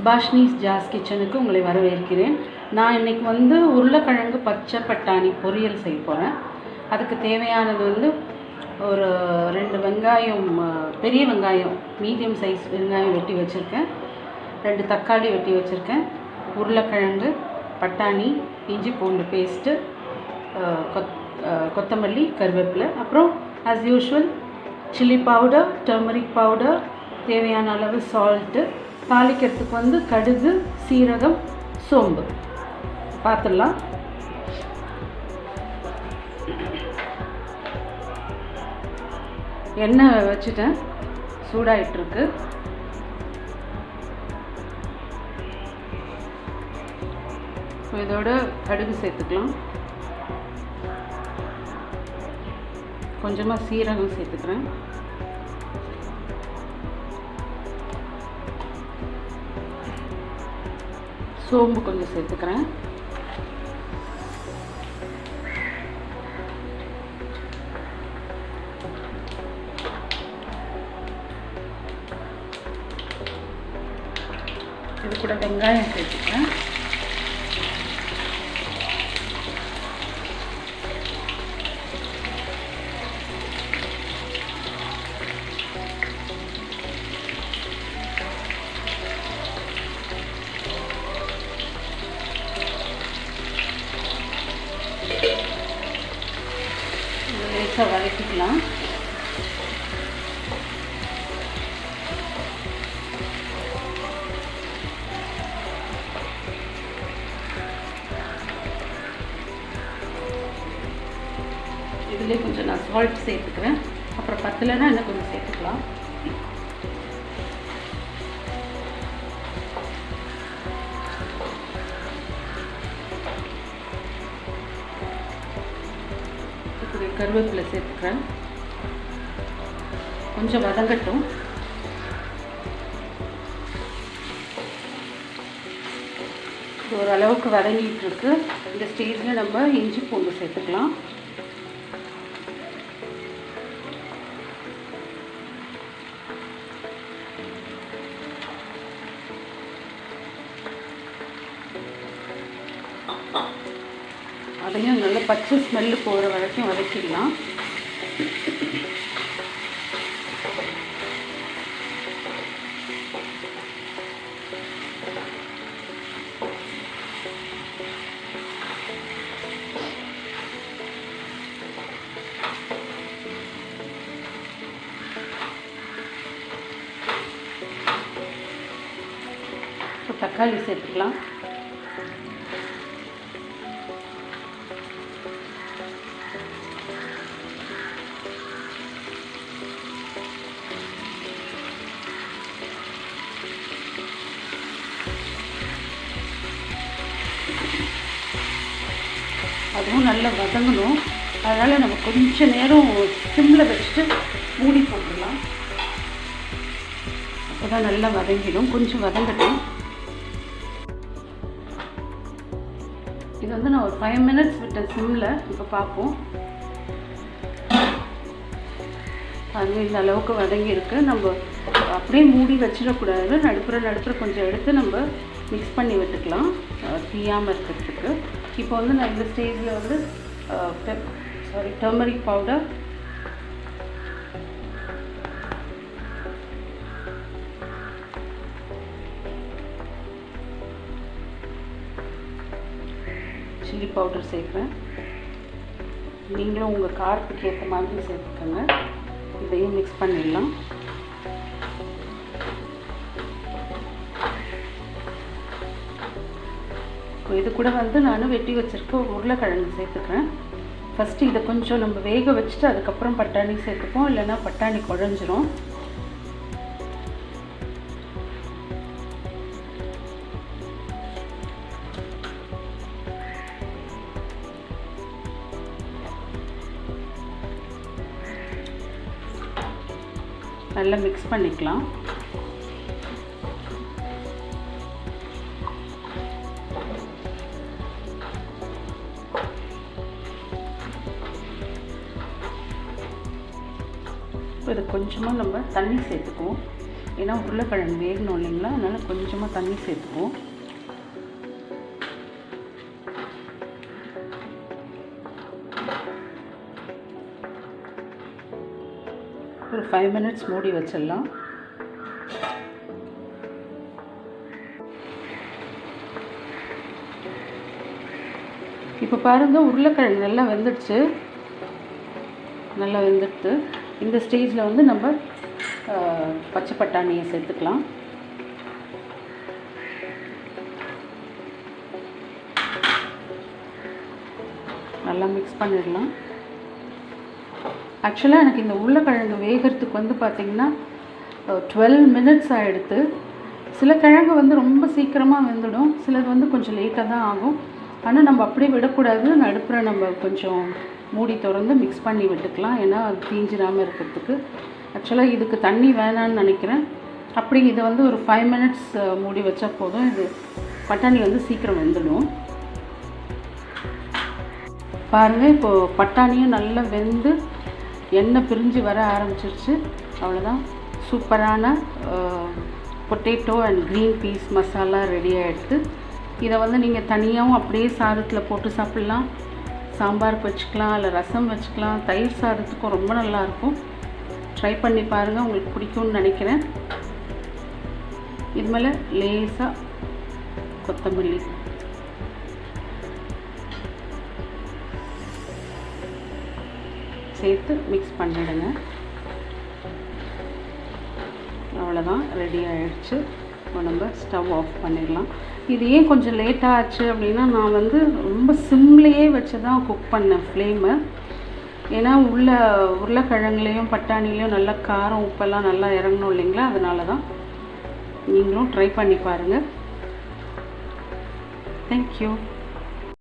சுபாஷினிஸ் ஜாஸ் கிச்சனுக்கு உங்களை வரவேற்கிறேன். நான் இன்றைக்கி உருளைக்கிழங்கு பச்சை பட்டாணி பொரியல் செய்ய போகிறேன். அதுக்கு தேவையானது ஒரு 2 வெங்காயம், பெரிய வெங்காயம், மீடியம் சைஸ் வெங்காயம் வெட்டி வச்சுருக்கேன். 2 தக்காளி வெட்டி வச்சுருக்கேன். உருளைக்கிழங்கு, பட்டாணி, இஞ்சி பூண்டு பேஸ்ட்டு, கொத்தமல்லி, கருவேப்பிலை, அப்புறம் as usual chilli powder, turmeric powder, தேவையான அளவு சால்ட்டு, தாளிக்கிறதுக்கு கடுகு, சீரகம், சோம்பு. பார்த்துடலாம். எண்ணெய் வச்சுட்டேன், சூடாயிட்டிருக்கு. இதோட கடுகு சேர்த்துக்கலாம், கொஞ்சமாக சீரகம் சேர்த்துக்கிறேன், சோம்பு கொஞ்சம் சேர்த்துக்கிறேன், இது கூட வெங்காயம் சேர்த்துக்கிறேன், லேசாக வதக்கிக்கலாம். இதிலே கொஞ்சம் நான் சால்ட் சேர்த்துக்கிறேன், அப்புறம் பத்தலைன்னா இன்னும் கொஞ்சம் சேர்த்துக்கலாம். கருவேப்பிலை சேர்த்துக்கிறேன், கொஞ்சம் வதங்கட்டும். இது ஓரளவுக்கு வதங்கிட்டு இருக்கு. இந்த ஸ்டேஜில் நம்ம இஞ்சி பூண்டு சேர்த்துக்கலாம். அதையும் நல்ல பச்சை ஸ்மெல்லு போகிற வரைக்கும் வதக்கிடலாம். இப்போ தக்காளி சேர்த்துக்கலாம். அதுவும் நல்லா வதங்கணும். அதனால் நம்ம கொஞ்சம் நேரம் சிம்மில் வச்சுட்டு மூடி போட்டுடலாம். அப்போ தான் நல்லா வதங்கிடும். கொஞ்சம் வதங்கட்டும். இது நான் ஒரு 5 மினிட்ஸ் விட்டேன் சிம்மில். இப்போ பார்ப்போம். அது இந்த அளவுக்கு வதங்கியிருக்கு. நம்ம அப்படியே மூடி வச்சிடக்கூடாது. நடுப்புற கொஞ்சம் எடுத்து நம்ம மிக்ஸ் பண்ணி விட்டுக்கலாம், தீயாமல் இருக்கிறதுக்கு. இப்போ நான் இந்த ஸ்டேஜில் டர்மரிக் பவுடர், சில்லி பவுடர் சேர்க்குறேன். நீங்களும் உங்கள் காரத்துக்கு ஏற்ற மாதிரி சேர்த்துக்கோங்க. இதையும் மிக்ஸ் பண்ணிடலாம். இது கூட நான் வெட்டி வச்சுருக்க உருளைக்கிழங்கு சேர்த்துக்கிறேன். ஃபஸ்ட்டு இதை கொஞ்சம் நம்ம வேக வச்சுட்டு அதுக்கப்புறம் பட்டாணி சேர்த்துப்போம், இல்லைன்னா பட்டாணி குழஞ்சிரும். நல்லா மிக்ஸ் பண்ணிக்கலாம். இப்போ இது கொஞ்சமாக நம்ம தண்ணி சேர்த்துக்குவோம். ஏன்னா உருளைக்கிழங்கு வேகணும் இல்லைங்களா, அதனால் கொஞ்சமாக தண்ணி சேர்த்துக்குவோம். ஒரு 5 மினிட்ஸ் மூடி வச்சிடலாம். இப்போ பாருங்கள், உருளைக்கிழங்கு நல்லா வெந்துடுச்சு. நல்லா வெந்துடுத்து. இந்த ஸ்டேஜில் வந்து நம்ம பச்சை பட்டாணியை சேர்த்துக்கலாம். நல்லா மிக்ஸ் பண்ணிடலாம். ஆக்சுவலாக எனக்கு இந்த உருளைக்கிழங்கு வேகிறதுக்கு வந்து பார்த்திங்கன்னா 12 மினிட்ஸ் ஆகிடுது. சில கிழங்கு வந்து ரொம்ப சீக்கிரமாக வெந்துடும், சிலது வந்து கொஞ்சம் லேட்டாக தான் ஆகும். ஆனால் நம்ம அப்படியே விடக்கூடாது. நடுப்புற நம்ம கொஞ்சம் மூடி திறந்து மிக்ஸ் பண்ணி விட்டுக்கலாம், ஏன்னா அது தீஞ்சிடாமல் இருக்கிறதுக்கு. ஆக்சுவலாக இதுக்கு தண்ணி வேணான்னு நினைக்கிறேன். அப்படி இதை வந்து ஒரு 5 மினிட்ஸ் மூடி வச்சா போதும். இது பட்டாணி வந்து சீக்கிரம் வெந்துடும். பாருங்கள், இப்போது பட்டாணியும் நல்லா வெந்து எண்ணெய் பிரிஞ்சு வர ஆரம்பிச்சிருச்சு. அவ்வளோதான், சூப்பரான potato and green peas masala ready ஆகிடுது. இதை வந்து நீங்கள் தனியாகவும் அப்படியே சாதத்தில் போட்டு சாப்பிட்லாம், சாம்பாருக்கு வச்சுக்கலாம், இல்லை ரசம் வச்சுக்கலாம், தயிர் சாதத்துக்கும் ரொம்ப நல்லாயிருக்கும். ட்ரை பண்ணி பாருங்கள், உங்களுக்கு பிடிக்கும்னு நினைக்கிறேன். இது மேலே லேசாக கொத்தமல்லி சேர்த்து மிக்ஸ் பண்ணிவிடுங்க. அவ்வளோதான், ரெடி ஆகிடுச்சு. இப்போ நம்ம ஸ்டவ் ஆஃப் பண்ணிடலாம். இது ஏன் கொஞ்சம் லேட்டாக ஆச்சு அப்படின்னா, நான் வந்து ரொம்ப சிம்லேயே வச்சு தான் குக் பண்ணேன் ஃப்ளேமை. ஏன்னா உருளைக்கிழங்குலேயும் பட்டாணிலையும் நல்லா காரம் உப்பெல்லாம் நல்லா இறங்கணும் இல்லைங்களா, அதனால தான். நீங்களும் ட்ரை பண்ணி பாருங்கள். தேங்க்யூ.